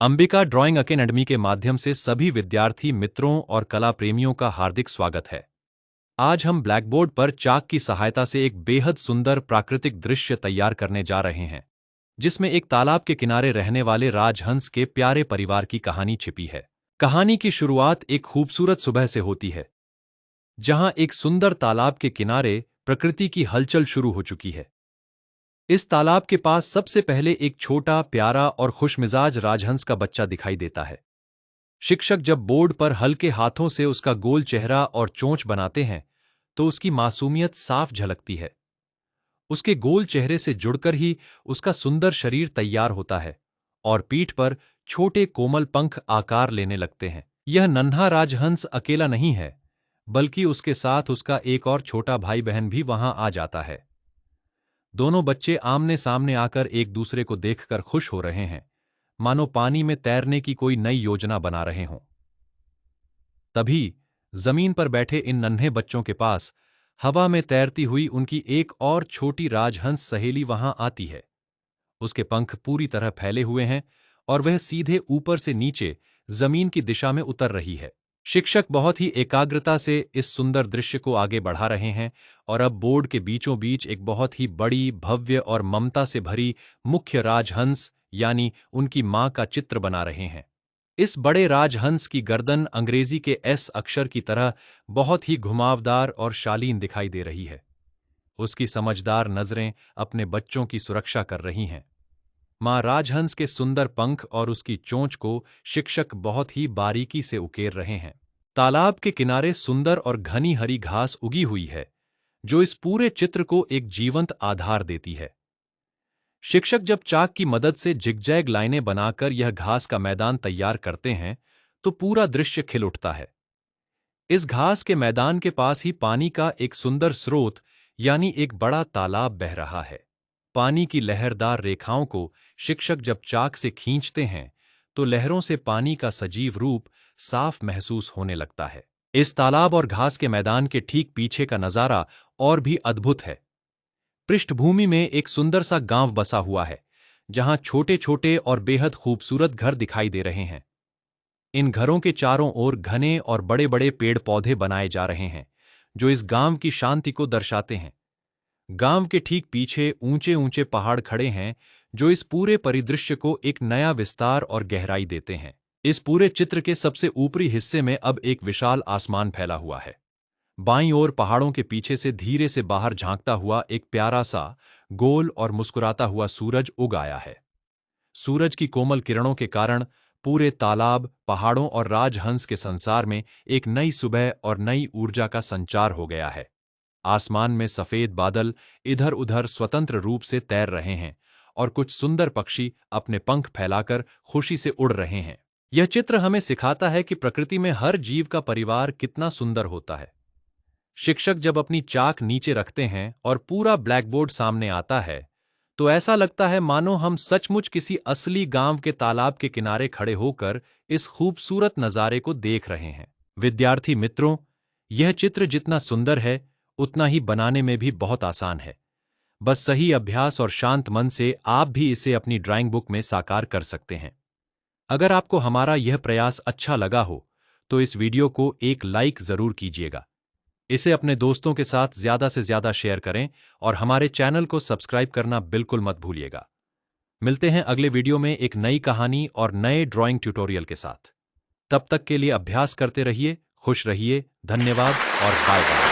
Ambika drawing academy के माध्यम से सभी विद्यार्थी मित्रों और कला प्रेमियों का हार्दिक स्वागत है। आज हम ब्लैकबोर्ड पर चाक की सहायता से एक बेहद सुंदर प्राकृतिक दृश्य तैयार करने जा रहे हैं, जिसमें एक तालाब के किनारे रहने वाले राजहंस के प्यारे परिवार की कहानी छिपी है। कहानी की शुरुआत एक खूबसूरत सुबह से होती है, जहां एक सुंदर तालाब के किनारे प्रकृति की हलचल शुरू हो चुकी है। इस तालाब के पास सबसे पहले एक छोटा, प्यारा और खुशमिजाज राजहंस का बच्चा दिखाई देता है। शिक्षक जब बोर्ड पर हल्के हाथों से उसका गोल चेहरा और चोंच बनाते हैं, तो उसकी मासूमियत साफ झलकती है। उसके गोल चेहरे से जुड़कर ही उसका सुंदर शरीर तैयार होता है और पीठ पर छोटे कोमल पंख आकार लेने लगते हैं। यह नन्हा राजहंस अकेला नहीं है, बल्कि उसके साथ उसका एक और छोटा भाई बहन भी वहां आ जाता है। दोनों बच्चे आमने सामने आकर एक दूसरे को देखकर खुश हो रहे हैं, मानो पानी में तैरने की कोई नई योजना बना रहे हों। तभी जमीन पर बैठे इन नन्हे बच्चों के पास हवा में तैरती हुई उनकी एक और छोटी राजहंस सहेली वहां आती है। उसके पंख पूरी तरह फैले हुए हैं और वह सीधे ऊपर से नीचे जमीन की दिशा में उतर रही है। शिक्षक बहुत ही एकाग्रता से इस सुंदर दृश्य को आगे बढ़ा रहे हैं और अब बोर्ड के बीचों बीच एक बहुत ही बड़ी, भव्य और ममता से भरी मुख्य राजहंस यानी उनकी मां का चित्र बना रहे हैं। इस बड़े राजहंस की गर्दन अंग्रेजी के एस अक्षर की तरह बहुत ही घुमावदार और शालीन दिखाई दे रही है। उसकी समझदार नजरें अपने बच्चों की सुरक्षा कर रही हैं। मां राजहंस के सुंदर पंख और उसकी चोंच को शिक्षक बहुत ही बारीकी से उकेर रहे हैं। तालाब के किनारे सुंदर और घनी हरी घास उगी हुई है, जो इस पूरे चित्र को एक जीवंत आधार देती है। शिक्षक जब चाक की मदद से जिगजैग लाइनें बनाकर यह घास का मैदान तैयार करते हैं, तो पूरा दृश्य खिल उठता है। इस घास के मैदान के पास ही पानी का एक सुंदर स्रोत यानी एक बड़ा तालाब बह रहा है। पानी की लहरदार रेखाओं को शिक्षक जब चाक से खींचते हैं, तो लहरों से पानी का सजीव रूप साफ महसूस होने लगता है। इस तालाब और घास के मैदान के ठीक पीछे का नजारा और भी अद्भुत है। पृष्ठभूमि में एक सुंदर सा गांव बसा हुआ है, जहां छोटे छोटे और बेहद खूबसूरत घर दिखाई दे रहे हैं। इन घरों के चारों ओर घने और बड़े बड़े पेड़ पौधे बनाए जा रहे हैं, जो इस गांव की शांति को दर्शाते हैं। गांव के ठीक पीछे ऊंचे ऊंचे पहाड़ खड़े हैं, जो इस पूरे परिदृश्य को एक नया विस्तार और गहराई देते हैं। इस पूरे चित्र के सबसे ऊपरी हिस्से में अब एक विशाल आसमान फैला हुआ है। बाईं ओर पहाड़ों के पीछे से धीरे से बाहर झांकता हुआ एक प्यारा सा, गोल और मुस्कुराता हुआ सूरज उग आया है। सूरज की कोमल किरणों के कारण पूरे तालाब, पहाड़ों और राजहंस के संसार में एक नई सुबह और नई ऊर्जा का संचार हो गया है। आसमान में सफेद बादल इधर उधर स्वतंत्र रूप से तैर रहे हैं और कुछ सुंदर पक्षी अपने पंख फैलाकर खुशी से उड़ रहे हैं। यह चित्र हमें सिखाता है कि प्रकृति में हर जीव का परिवार कितना सुंदर होता है। शिक्षक जब अपनी चाक नीचे रखते हैं और पूरा ब्लैकबोर्ड सामने आता है, तो ऐसा लगता है मानो हम सचमुच किसी असली गांव के तालाब के किनारे खड़े होकर इस खूबसूरत नजारे को देख रहे हैं। विद्यार्थी मित्रों, यह चित्र जितना सुंदर है, उतना ही बनाने में भी बहुत आसान है। बस सही अभ्यास और शांत मन से आप भी इसे अपनी ड्राइंग बुक में साकार कर सकते हैं। अगर आपको हमारा यह प्रयास अच्छा लगा हो, तो इस वीडियो को एक लाइक जरूर कीजिएगा। इसे अपने दोस्तों के साथ ज्यादा से ज्यादा शेयर करें और हमारे चैनल को सब्सक्राइब करना बिल्कुल मत भूलिएगा। मिलते हैं अगले वीडियो में एक नई कहानी और नए ड्राइंग ट्यूटोरियल के साथ। तब तक के लिए अभ्यास करते रहिए, खुश रहिए, धन्यवाद और बाय बाय।